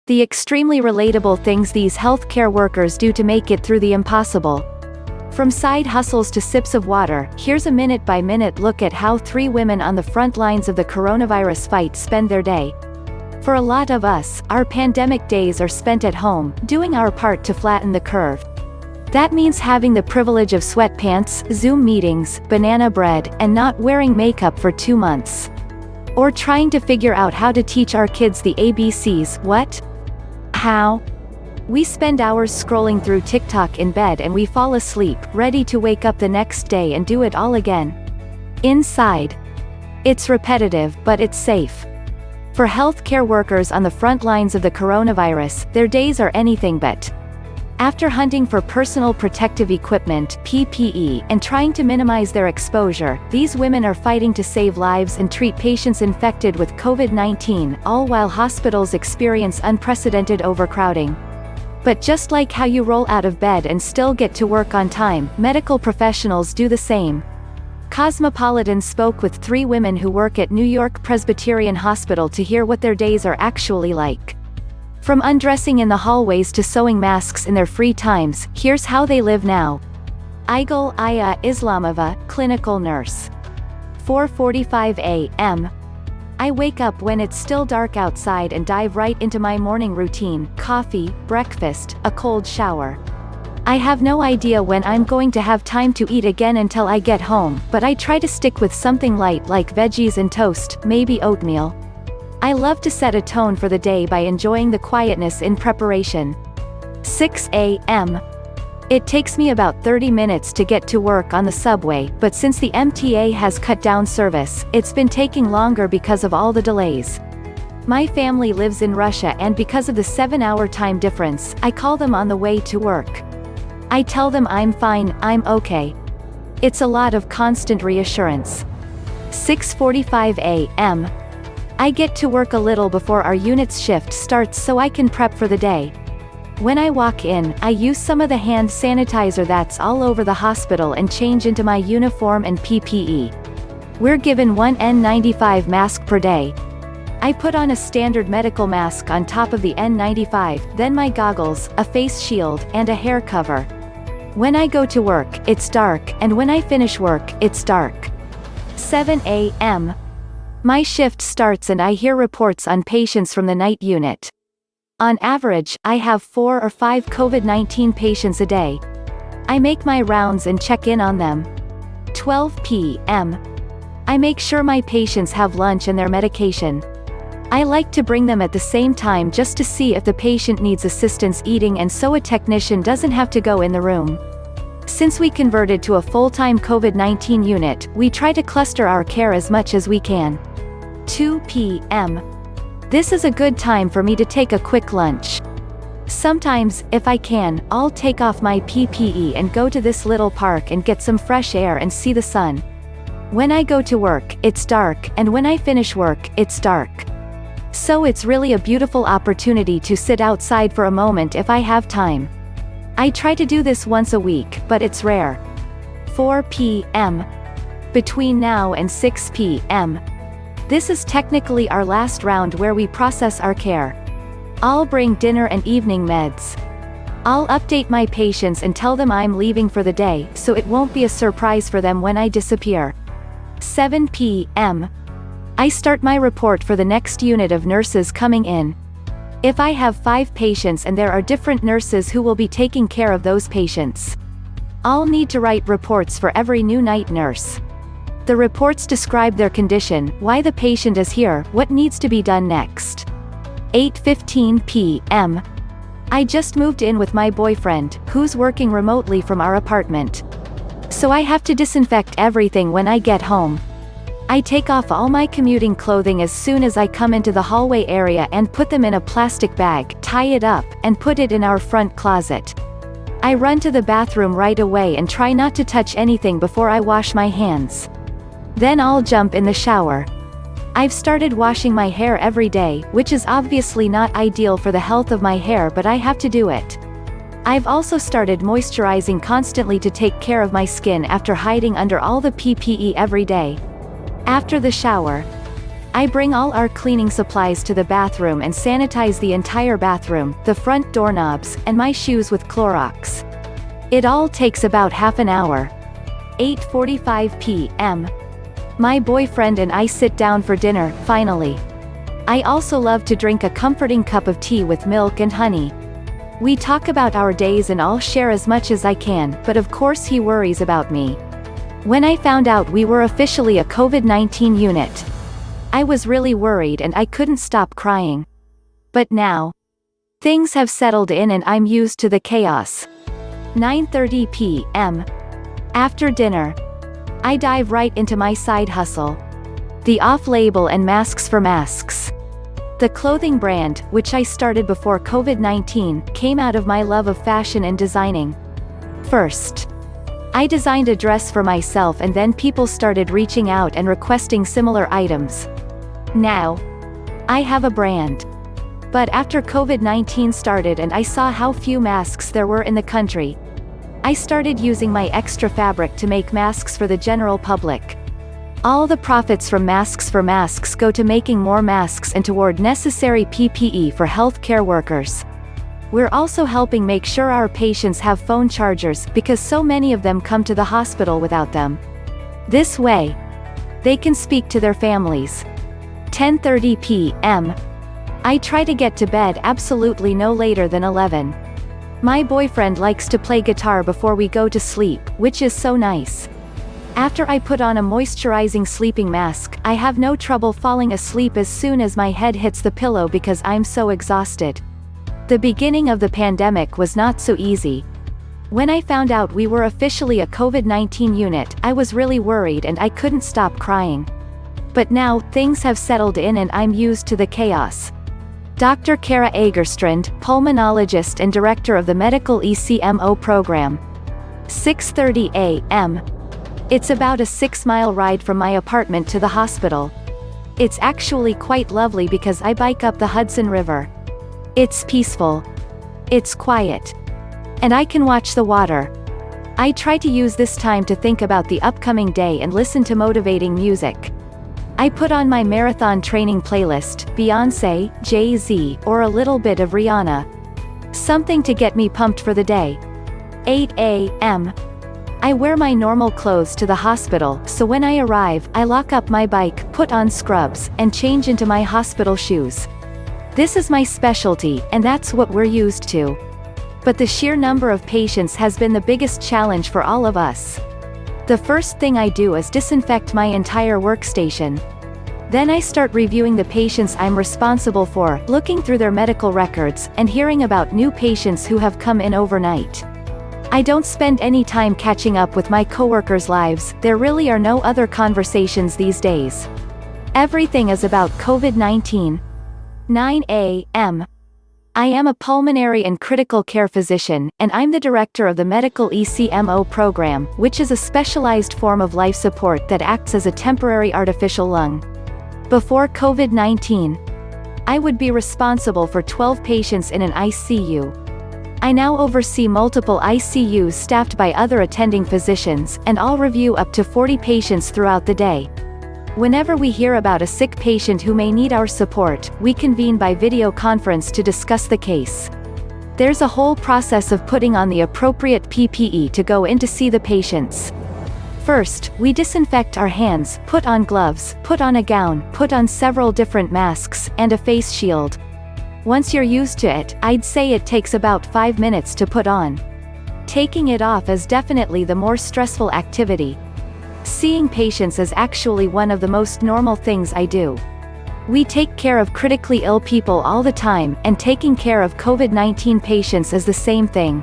The extremely relatable things these healthcare workers do to make it through the impossible. From side hustles to sips of water, here's a minute-by-minute look at how 3 women on the front lines of the coronavirus fight spend their day. For a lot of us, our pandemic days are spent at home, doing our part to flatten the curve. That means having the privilege of sweatpants, Zoom meetings, banana bread, and not wearing makeup for 2 months. Or trying to figure out how to teach our kids the ABCs, what? How? We spend hours scrolling through TikTok in bed and we fall asleep, ready to wake up the next day and do it all again. Inside. It's repetitive, but it's safe. For healthcare workers on the front lines of the coronavirus, their days are anything but. After hunting for personal protective equipment, PPE, and trying to minimize their exposure, these women are fighting to save lives and treat patients infected with COVID-19, all while hospitals experience unprecedented overcrowding. But just like how you roll out of bed and still get to work on time, medical professionals do the same. Cosmopolitan spoke with 3 women who work at New York Presbyterian Hospital to hear what their days are actually like. From undressing in the hallways to sewing masks in their free times, here's how they live now. Aigul Aya Islamova, clinical nurse. 4:45 a.m. I wake up when it's still dark outside and dive right into my morning routine: coffee, breakfast, a cold shower. I have no idea when I'm going to have time to eat again until I get home, but I try to stick with something light like veggies and toast, maybe oatmeal. I love to set a tone for the day by enjoying the quietness in preparation. 6 a.m. It takes me about 30 minutes to get to work on the subway, but since the MTA has cut down service, it's been taking longer because of all the delays. My family lives in Russia and because of the 7-hour time difference, I call them on the way to work. I tell them I'm fine, I'm okay. It's a lot of constant reassurance. 6:45 a.m. I get to work a little before our unit's shift starts so I can prep for the day. When I walk in, I use some of the hand sanitizer that's all over the hospital and change into my uniform and PPE. We're given 1 N95 mask per day. I put on a standard medical mask on top of the N95, then my goggles, a face shield, and a hair cover. When I go to work, it's dark, and when I finish work, it's dark. 7 a.m. My shift starts and I hear reports on patients from the night unit. On average, I have 4 or 5 COVID-19 patients a day. I make my rounds and check in on them. 12 p.m. I make sure my patients have lunch and their medication. I like to bring them at the same time just to see if the patient needs assistance eating and so a technician doesn't have to go in the room. Since we converted to a full-time COVID-19 unit, we try to cluster our care as much as we can. 2 p.m. This is a good time for me to take a quick lunch. Sometimes, if I can, I'll take off my PPE and go to this little park and get some fresh air and see the sun. When I go to work, it's dark, and when I finish work, it's dark. So it's really a beautiful opportunity to sit outside for a moment if I have time. I try to do this once a week, but it's rare. 4 p.m. Between now and 6 p.m. This is technically our last round where we process our care. I'll bring dinner and evening meds. I'll update my patients and tell them I'm leaving for the day, so it won't be a surprise for them when I disappear. 7 p.m. I start my report for the next unit of nurses coming in. If I have 5 patients and there are different nurses who will be taking care of those patients, I'll need to write reports for every new night nurse. The reports describe their condition, why the patient is here, what needs to be done next. 8:15 p.m. I just moved in with my boyfriend, who's working remotely from our apartment. So I have to disinfect everything when I get home. I take off all my commuting clothing as soon as I come into the hallway area and put them in a plastic bag, tie it up, and put it in our front closet. I run to the bathroom right away and try not to touch anything before I wash my hands. Then I'll jump in the shower. I've started washing my hair every day, which is obviously not ideal for the health of my hair, but I have to do it. I've also started moisturizing constantly to take care of my skin after hiding under all the PPE every day. After the shower, I bring all our cleaning supplies to the bathroom and sanitize the entire bathroom, the front doorknobs, and my shoes with Clorox. It all takes about half an hour. 8:45 p.m. My boyfriend and I sit down for dinner, finally. I also love to drink a comforting cup of tea with milk and honey. We talk about our days and I'll share as much as I can, but of course he worries about me. When I found out we were officially a COVID-19 unit, I was really worried and I couldn't stop crying. But now, things have settled in and I'm used to the chaos. 9:30 p.m. After dinner, I dive right into my side hustle. The off-label and masks for masks. The clothing brand, which I started before COVID-19, came out of my love of fashion and designing. First, I designed a dress for myself and then people started reaching out and requesting similar items. Now, I have a brand. But after COVID-19 started and I saw how few masks there were in the country, I started using my extra fabric to make masks for the general public. All the profits from masks for masks go to making more masks and toward necessary PPE for healthcare workers. We're also helping make sure our patients have phone chargers because so many of them come to the hospital without them. This way, they can speak to their families. 10:30 p.m. I try to get to bed absolutely no later than 11. My boyfriend likes to play guitar before we go to sleep, which is so nice. After I put on a moisturizing sleeping mask, I have no trouble falling asleep as soon as my head hits the pillow because I'm so exhausted. The beginning of the pandemic was not so easy. When I found out we were officially a COVID-19 unit, I was really worried and I couldn't stop crying. But now, things have settled in and I'm used to the chaos. Dr. Kara Egerstrand, pulmonologist and director of the medical ECMO program. 6:30 a.m. It's about a 6-mile ride from my apartment to the hospital. It's actually quite lovely because I bike up the Hudson River. It's peaceful. It's quiet. And I can watch the water. I try to use this time to think about the upcoming day and listen to motivating music. I put on my marathon training playlist, Beyoncé, Jay-Z, or a little bit of Rihanna. Something to get me pumped for the day. 8 a.m. I wear my normal clothes to the hospital, so when I arrive, I lock up my bike, put on scrubs, and change into my hospital shoes. This is my specialty, and that's what we're used to. But the sheer number of patients has been the biggest challenge for all of us. The first thing I do is disinfect my entire workstation. Then I start reviewing the patients I'm responsible for, looking through their medical records, and hearing about new patients who have come in overnight. I don't spend any time catching up with my coworkers' lives, there really are no other conversations these days. Everything is about COVID-19. 9 a.m. I am a pulmonary and critical care physician, and I'm the director of the medical ECMO program, which is a specialized form of life support that acts as a temporary artificial lung. Before COVID-19, I would be responsible for 12 patients in an ICU. I now oversee multiple ICUs staffed by other attending physicians, and I'll review up to 40 patients throughout the day. Whenever we hear about a sick patient who may need our support, we convene by video conference to discuss the case. There's a whole process of putting on the appropriate PPE to go in to see the patients. First, we disinfect our hands, put on gloves, put on a gown, put on several different masks, and a face shield. Once you're used to it, I'd say it takes about 5 minutes to put on. Taking it off is definitely the more stressful activity. Seeing patients is actually one of the most normal things I do. We take care of critically ill people all the time, and taking care of COVID-19 patients is the same thing.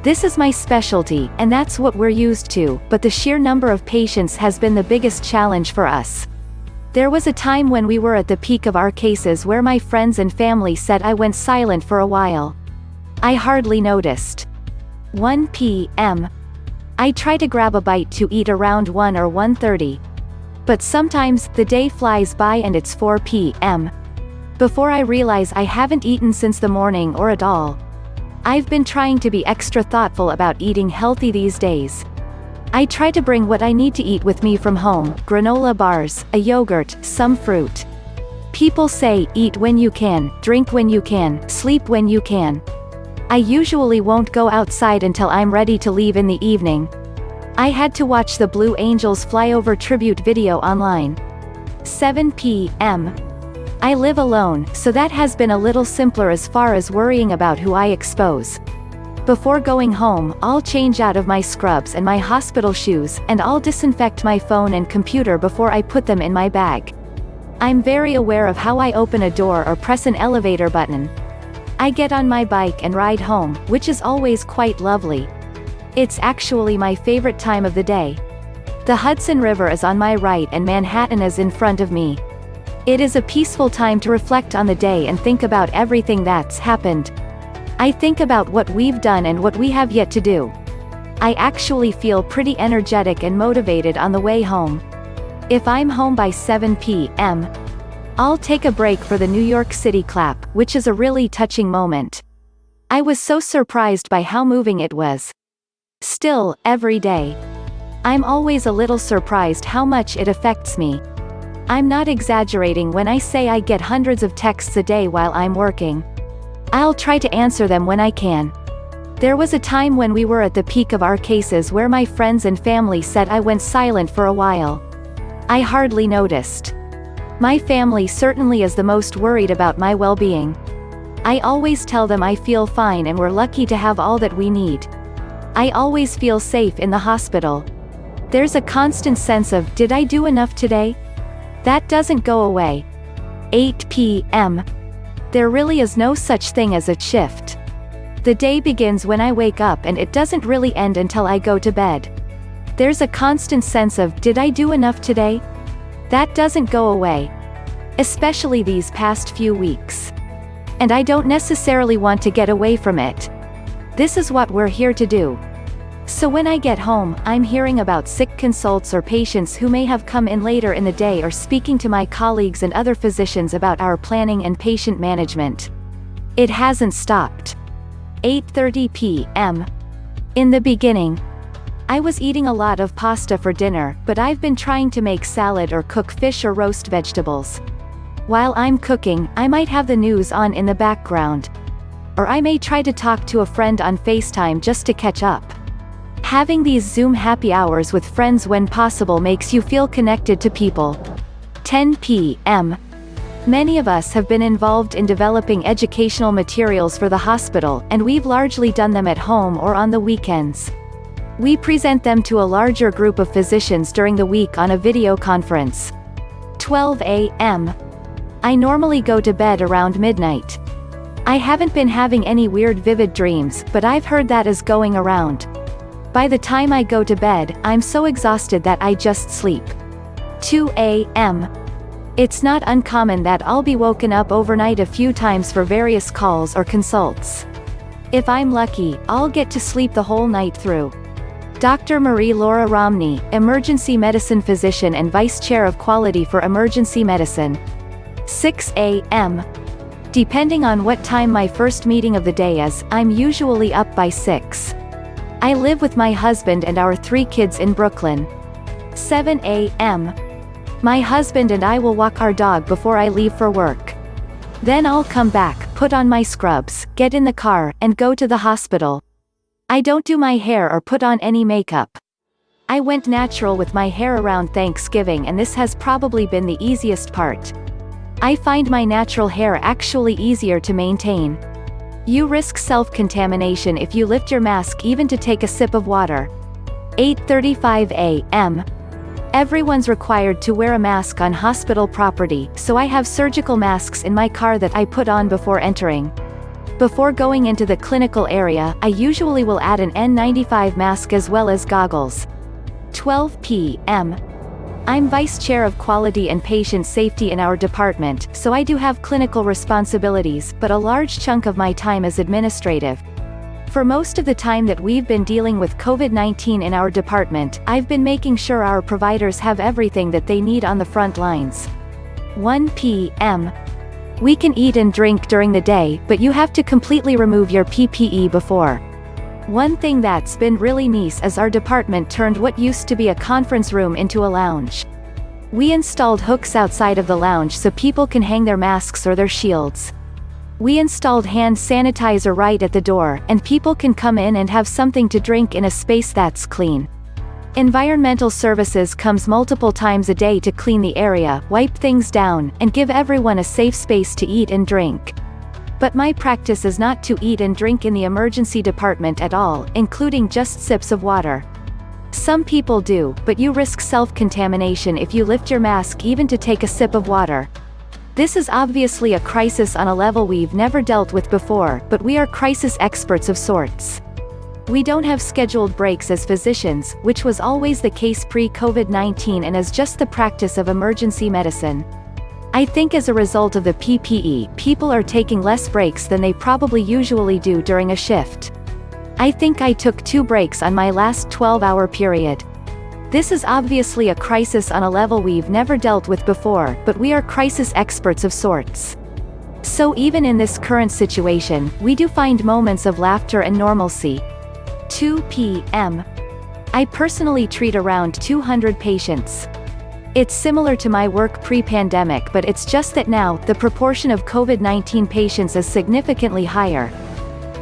This is my specialty, and that's what we're used to, but the sheer number of patients has been the biggest challenge for us. There was a time when we were at the peak of our cases where my friends and family said I went silent for a while. I hardly noticed. 1 p.m. I try to grab a bite to eat around 1 or 1:30. But sometimes, the day flies by and it's 4 p.m. Before I realize I haven't eaten since the morning or at all. I've been trying to be extra thoughtful about eating healthy these days. I try to bring what I need to eat with me from home, granola bars, a yogurt, some fruit. People say, eat when you can, drink when you can, sleep when you can. I usually won't go outside until I'm ready to leave in the evening. I had to watch the Blue Angels flyover tribute video online. 7 p.m. I live alone, so that has been a little simpler as far as worrying about who I expose. Before going home, I'll change out of my scrubs and my hospital shoes, and I'll disinfect my phone and computer before I put them in my bag. I'm very aware of how I open a door or press an elevator button. I get on my bike and ride home, which is always quite lovely. It's actually my favorite time of the day. The Hudson River is on my right and Manhattan is in front of me. It is a peaceful time to reflect on the day and think about everything that's happened. I think about what we've done and what we have yet to do. I actually feel pretty energetic and motivated on the way home. If I'm home by 7 p.m., I'll take a break for the New York City clap, which is a really touching moment. I was so surprised by how moving it was. Still, every day, I'm always a little surprised how much it affects me. I'm not exaggerating when I say I get hundreds of texts a day while I'm working. I'll try to answer them when I can. There was a time when we were at the peak of our cases where my friends and family said I went silent for a while. I hardly noticed. My family certainly is the most worried about my well-being. I always tell them I feel fine and we're lucky to have all that we need. I always feel safe in the hospital. There's a constant sense of, did I do enough today? That doesn't go away. 8 p.m. There really is no such thing as a shift. The day begins when I wake up and it doesn't really end until I go to bed. There's a constant sense of, did I do enough today? That doesn't go away. Especially these past few weeks. And I don't necessarily want to get away from it. This is what we're here to do. So when I get home, I'm hearing about sick consults or patients who may have come in later in the day or speaking to my colleagues and other physicians about our planning and patient management. It hasn't stopped. 8:30 p.m. In the beginning, I was eating a lot of pasta for dinner, but I've been trying to make salad or cook fish or roast vegetables. While I'm cooking, I might have the news on in the background. Or I may try to talk to a friend on FaceTime just to catch up. Having these Zoom happy hours with friends when possible makes you feel connected to people. 10 p.m. Many of us have been involved in developing educational materials for the hospital, and we've largely done them at home or on the weekends. We present them to a larger group of physicians during the week on a video conference. 12 a.m. I normally go to bed around midnight. I haven't been having any weird vivid dreams, but I've heard that is going around. By the time I go to bed, I'm so exhausted that I just sleep. 2 a.m. It's not uncommon that I'll be woken up overnight a few times for various calls or consults. If I'm lucky, I'll get to sleep the whole night through. Dr. Marie-Laura Romney, Emergency Medicine Physician and Vice Chair of Quality for Emergency Medicine. 6 a.m. Depending on what time my first meeting of the day is, I'm usually up by 6. I live with my husband and our 3 kids in Brooklyn. 7 a.m. My husband and I will walk our dog before I leave for work. Then I'll come back, put on my scrubs, get in the car, and go to the hospital. I don't do my hair or put on any makeup. I went natural with my hair around Thanksgiving, and this has probably been the easiest part. I find my natural hair actually easier to maintain. You risk self-contamination if you lift your mask even to take a sip of water. 8:35 a.m. Everyone's required to wear a mask on hospital property, so I have surgical masks in my car that I put on before entering. Before going into the clinical area, I usually will add an N95 mask as well as goggles. 12 p.m. I'm Vice Chair of Quality and Patient Safety in our department, so I do have clinical responsibilities, but a large chunk of my time is administrative. For most of the time that we've been dealing with COVID-19 in our department, I've been making sure our providers have everything that they need on the front lines. 1 p.m. We can eat and drink during the day, but you have to completely remove your PPE before. One thing that's been really nice is our department turned what used to be a conference room into a lounge. We installed hooks outside of the lounge so people can hang their masks or their shields. We installed hand sanitizer right at the door, and people can come in and have something to drink in a space that's clean. Environmental services comes multiple times a day to clean the area, wipe things down, and give everyone a safe space to eat and drink. But my practice is not to eat and drink in the emergency department at all, including just sips of water. Some people do, but you risk self-contamination if you lift your mask even to take a sip of water. This is obviously a crisis on a level we've never dealt with before, but we are crisis experts of sorts. We don't have scheduled breaks as physicians, which was always the case pre-COVID-19 and is just the practice of emergency medicine. I think as a result of the PPE, people are taking less breaks than they probably usually do during a shift. I think I took 2 breaks on my last 12-hour period. This is obviously a crisis on a level we've never dealt with before, but we are crisis experts of sorts. So even in this current situation, we do find moments of laughter and normalcy. 2 p.m. I personally treat around 200 patients. It's similar to my work pre-pandemic, but it's just that now, the proportion of COVID-19 patients is significantly higher.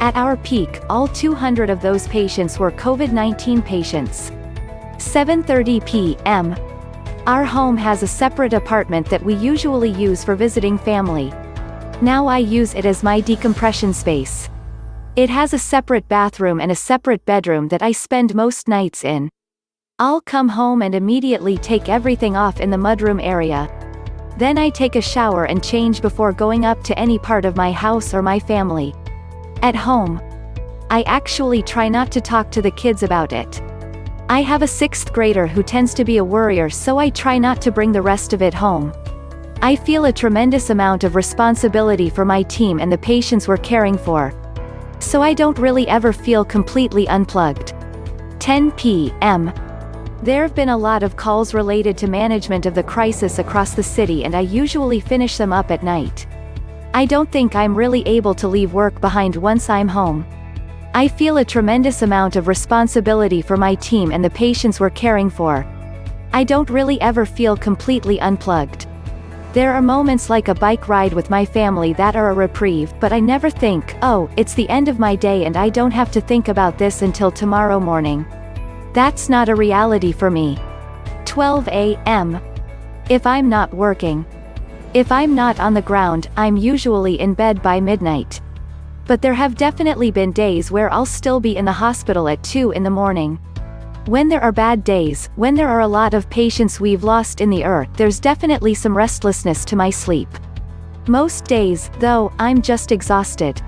At our peak, all 200 of those patients were COVID-19 patients. 7:30 p.m. Our home has a separate apartment that we usually use for visiting family. Now I use it as my decompression space. It has a separate bathroom and a separate bedroom that I spend most nights in. I'll come home and immediately take everything off in the mudroom area. Then I take a shower and change before going up to any part of my house or my family. At home, I actually try not to talk to the kids about it. I have a 6th grader who tends to be a worrier, so I try not to bring the rest of it home. I feel a tremendous amount of responsibility for my team and the patients we're caring for. So I don't really ever feel completely unplugged. 10 p.m. There have been a lot of calls related to management of the crisis across the city, and I usually finish them up at night. I don't think I'm really able to leave work behind once I'm home. I feel a tremendous amount of responsibility for my team and the patients we're caring for. I don't really ever feel completely unplugged. There are moments like a bike ride with my family that are a reprieve, but I never think, oh, it's the end of my day and I don't have to think about this until tomorrow morning. That's not a reality for me. 12 a.m. If I'm not working. If I'm not on the ground, I'm usually in bed by midnight. But there have definitely been days where I'll still be in the hospital at 2 in the morning. When there are bad days, when there are a lot of patients we've lost in the earth, there's definitely some restlessness to my sleep. Most days, though, I'm just exhausted.